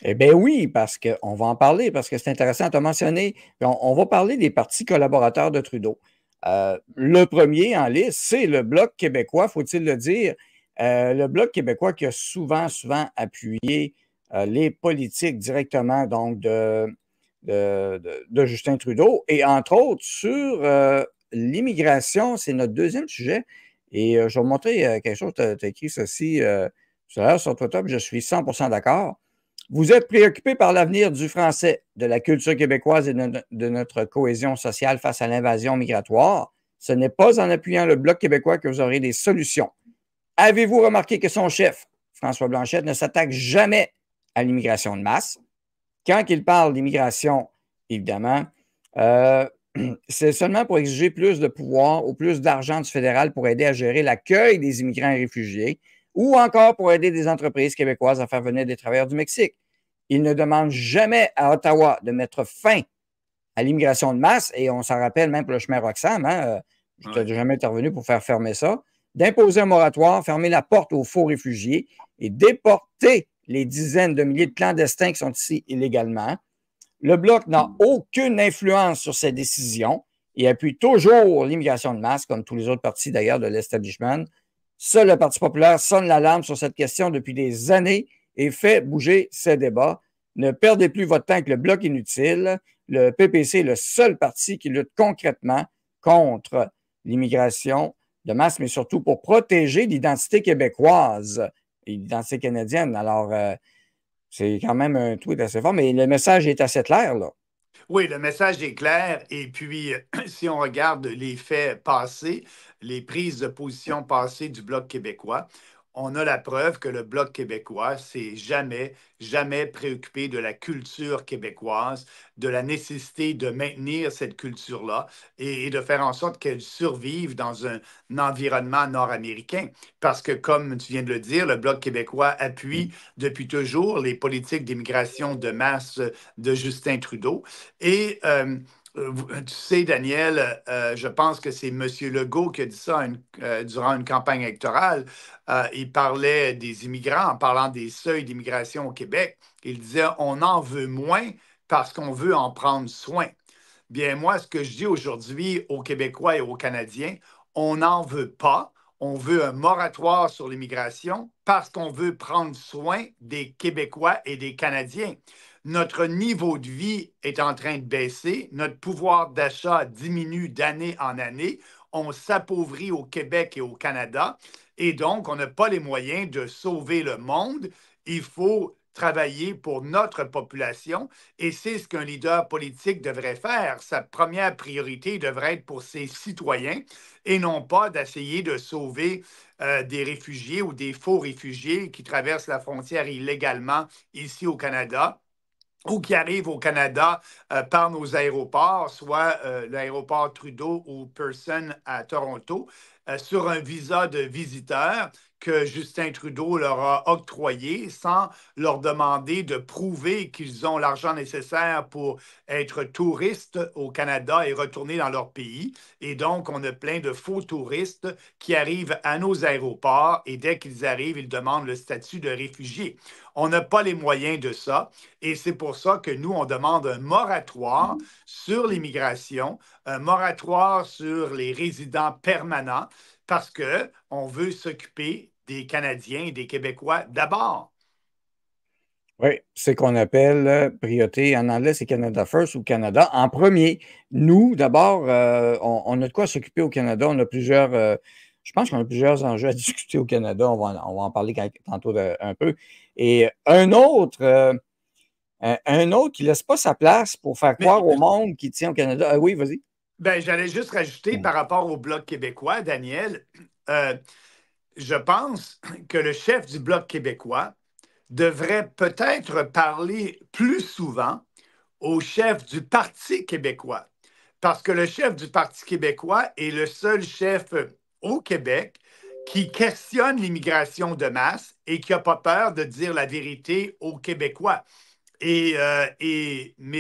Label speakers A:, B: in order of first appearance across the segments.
A: Eh bien oui, parce qu'on va en parler, parce que c'est intéressant. Tu as mentionné, on va parler des partis collaborateurs de Trudeau. Le premier en liste, c'est le Bloc québécois, faut-il le dire. Le Bloc québécois qui a souvent, souvent appuyé les politiques directement donc de Justin Trudeau. Et entre autres, sur l'immigration, c'est notre deuxième sujet. Et je vais vous montrer quelque chose. Tu as écrit ceci tout à l'heure sur Twitter, puis je suis 100% d'accord. Vous êtes préoccupé par l'avenir du français, de la culture québécoise et de notre cohésion sociale face à l'invasion migratoire. Ce n'est pas en appuyant le Bloc québécois que vous aurez des solutions. Avez-vous remarqué que son chef, François Blanchet, ne s'attaque jamais à l'immigration de masse? Quand il parle d'immigration, évidemment, euh, c'est seulement pour exiger plus de pouvoir ou plus d'argent du fédéral pour aider à gérer l'accueil des immigrants et réfugiés ou encore pour aider des entreprises québécoises à faire venir des travailleurs du Mexique. Il ne demande jamais à Ottawa de mettre fin à l'immigration de masse, et on s'en rappelle même pour le chemin Roxham, hein, je n'ai jamais intervenu pour faire fermer ça, d'imposer un moratoire, fermer la porte aux faux réfugiés et déporter les dizaines de milliers de clandestins qui sont ici illégalement. Le Bloc n'a aucune influence sur ces décisions et appuie toujours l'immigration de masse, comme tous les autres partis d'ailleurs de l'establishment. Seul le Parti populaire sonne l'alarme sur cette question depuis des années et fait bouger ces débats. Ne perdez plus votre temps avec le Bloc inutile. Le PPC est le seul parti qui lutte concrètement contre l'immigration de masse, mais surtout pour protéger l'identité québécoise et l'identité canadienne. Alors, c'est quand même un tweet assez fort, mais le message est assez clair, là.
B: Oui, le message est clair. Et puis, si on regarde les faits passés, les prises de position passées du Bloc québécois, on a la preuve que le Bloc québécois s'est jamais, jamais préoccupé de la culture québécoise, de la nécessité de maintenir cette culture-là et de faire en sorte qu'elle survive dans un environnement nord-américain. Parce que, comme tu viens de le dire, le Bloc québécois appuie depuis toujours les politiques d'immigration de masse de Justin Trudeau. Et tu sais, Daniel, je pense que c'est M. Legault qui a dit ça durant une campagne électorale. Il parlait des immigrants en parlant des seuils d'immigration au Québec. Il disait on en veut moins parce qu'on veut en prendre soin. Bien, moi, ce que je dis aujourd'hui aux Québécois et aux Canadiens, on n'en veut pas. On veut un moratoire sur l'immigration parce qu'on veut prendre soin des Québécois et des Canadiens. Notre niveau de vie est en train de baisser, notre pouvoir d'achat diminue d'année en année, on s'appauvrit au Québec et au Canada, et donc on n'a pas les moyens de sauver le monde. Il faut travailler pour notre population, et c'est ce qu'un leader politique devrait faire. Sa première priorité devrait être pour ses citoyens, et non pas d'essayer de sauver des réfugiés ou des faux réfugiés qui traversent la frontière illégalement ici au Canada ou qui arrivent au Canada par nos aéroports, soit l'aéroport Trudeau ou Pearson à Toronto, sur un visa de visiteur que Justin Trudeau leur a octroyé sans leur demander de prouver qu'ils ont l'argent nécessaire pour être touristes au Canada et retourner dans leur pays. Et donc, on a plein de faux touristes qui arrivent à nos aéroports et dès qu'ils arrivent, ils demandent le statut de réfugié. On n'a pas les moyens de ça. Et c'est pour ça que nous, on demande un moratoire sur l'immigration, un moratoire sur les résidents permanents, parce qu'on veut s'occuper des Canadiens et des Québécois d'abord.
A: Oui, c'est qu'on appelle priorité, en anglais, c'est Canada First ou Canada en premier. Nous, d'abord, on a de quoi s'occuper au Canada. On a plusieurs, je pense qu'on a plusieurs enjeux à discuter au Canada. On va en parler tantôt un peu. Et un autre qui ne laisse pas sa place pour faire
B: Mais
A: croire au monde qui tient au Canada. Ah oui, vas-y.
B: ben, j'allais juste rajouter par rapport au Bloc québécois, Daniel, euh, je pense que le chef du Bloc québécois devrait peut-être parler plus souvent au chef du Parti québécois. Parce que le chef du Parti québécois est le seul chef au Québec qui questionne l'immigration de masse et qui n'a pas peur de dire la vérité aux Québécois. Mais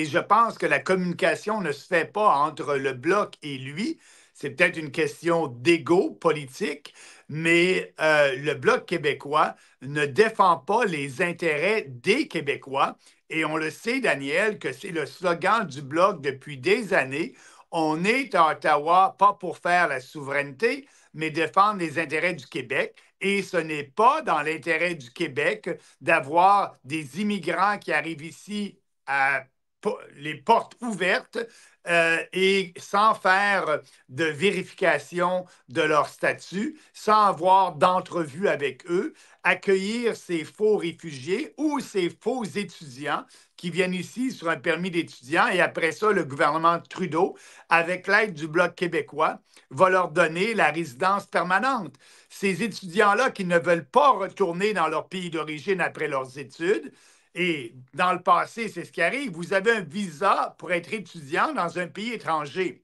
B: je pense que la communication ne se fait pas entre le Bloc et lui. c'est peut-être une question d'ego politique, mais le Bloc québécois ne défend pas les intérêts des Québécois. Et on le sait, Daniel, que c'est le slogan du Bloc depuis des années. On est à Ottawa, pas pour faire la souveraineté, mais défendre les intérêts du Québec. Et ce n'est pas dans l'intérêt du Québec d'avoir des immigrants qui arrivent ici à les portes ouvertes et sans faire de vérification de leur statut, sans avoir d'entrevue avec eux, accueillir ces faux réfugiés ou ces faux étudiants qui viennent ici sur un permis d'étudiant et après ça, le gouvernement Trudeau, avec l'aide du Bloc québécois, va leur donner la résidence permanente. Ces étudiants-là qui ne veulent pas retourner dans leur pays d'origine après leurs études, et dans le passé, c'est ce qui arrive, vous avez un visa pour être étudiant dans un pays étranger.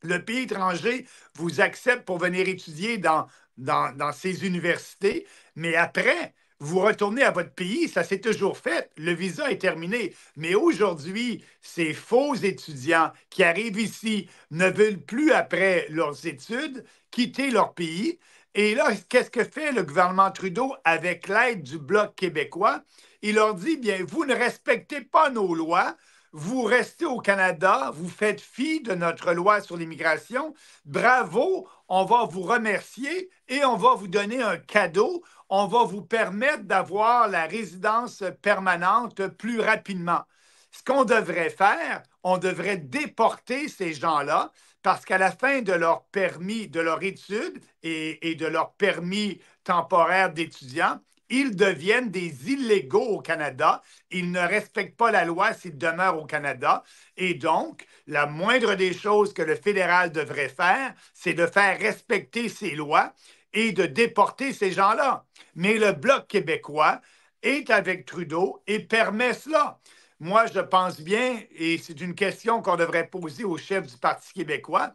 B: Le pays étranger vous accepte pour venir étudier dans ces universités, mais après, vous retournez à votre pays, ça s'est toujours fait, le visa est terminé. Mais aujourd'hui, ces faux étudiants qui arrivent ici ne veulent plus, après leurs études, quitter leur pays. Et là, qu'est-ce que fait le gouvernement Trudeau avec l'aide du Bloc québécois? Il leur dit, bien, vous ne respectez pas nos lois, vous restez au Canada, vous faites fi de notre loi sur l'immigration. Bravo, on va vous remercier et on va vous donner un cadeau. On va vous permettre d'avoir la résidence permanente plus rapidement. Ce qu'on devrait faire, on devrait déporter ces gens-là parce qu'à la fin de leur permis, de leur étude et de leur permis temporaire d'étudiant, ils deviennent des illégaux au Canada. Ils ne respectent pas la loi s'ils demeurent au Canada. Et donc, la moindre des choses que le fédéral devrait faire, c'est de faire respecter ces lois et de déporter ces gens-là. Mais le Bloc québécois est avec Trudeau et permet cela. Moi, je pense bien, et c'est une question qu'on devrait poser au chef du Parti québécois,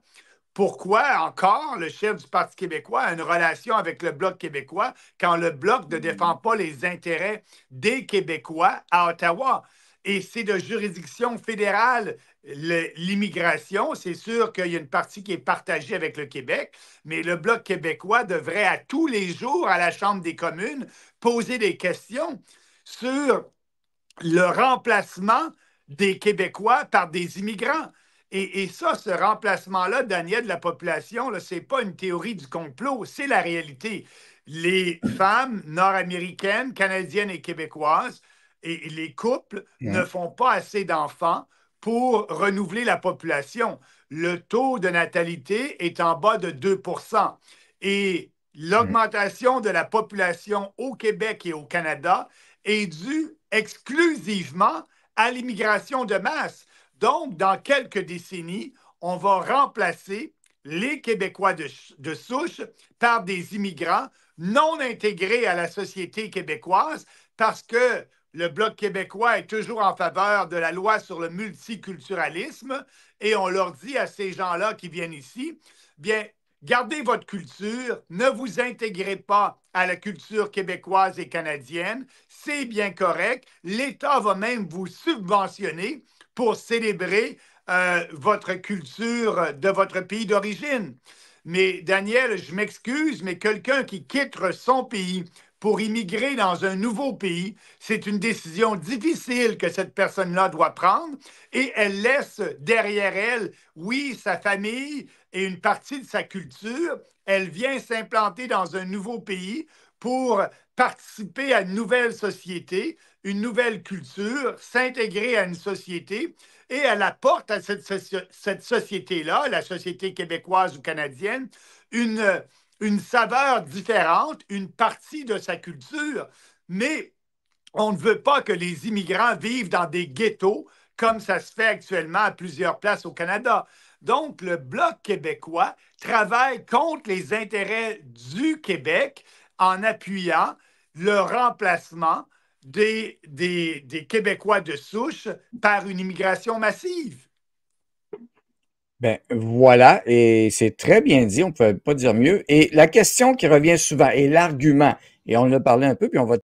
B: pourquoi encore le chef du Parti québécois a une relation avec le Bloc québécois quand le Bloc ne défend pas les intérêts des Québécois à Ottawa? Et c'est de juridiction fédérale l'immigration. C'est sûr qu'il y a une partie qui est partagée avec le Québec, mais le Bloc québécois devrait à tous les jours à la Chambre des communes poser des questions sur le remplacement des Québécois par des immigrants. Et ça, ce remplacement-là, Daniel, de la population, ce n'est pas une théorie du complot, c'est la réalité. Les femmes nord-américaines, canadiennes et québécoises, et les couples ne font pas assez d'enfants pour renouveler la population. Le taux de natalité est en bas de 2 %. Et l'augmentation de la population au Québec et au Canada est due exclusivement à l'immigration de masse. Donc, dans quelques décennies, on va remplacer les Québécois de souche par des immigrants non intégrés à la société québécoise parce que le Bloc québécois est toujours en faveur de la loi sur le multiculturalisme et on leur dit à ces gens-là qui viennent ici, bien, gardez votre culture, ne vous intégrez pas à la culture québécoise et canadienne, c'est bien correct. L'État va même vous subventionner pour célébrer votre culture de votre pays d'origine. Mais Daniel, je m'excuse, mais quelqu'un qui quitte son pays pour immigrer dans un nouveau pays, c'est une décision difficile que cette personne-là doit prendre et elle laisse derrière elle, oui, sa famille et une partie de sa culture. Elle vient s'implanter dans un nouveau pays pour participer à une nouvelle société, une nouvelle culture, s'intégrer à une société et elle apporte à cette société-là, la société québécoise ou canadienne, une saveur différente, une partie de sa culture, mais on ne veut pas que les immigrants vivent dans des ghettos comme ça se fait actuellement à plusieurs places au Canada. Donc, le Bloc québécois travaille contre les intérêts du Québec en appuyant le remplacement des Québécois de souche par une immigration massive.
A: Ben voilà, et c'est très bien dit, on ne peut pas dire mieux. Et la question qui revient souvent, et l'argument, et on en a parlé un peu, puis on va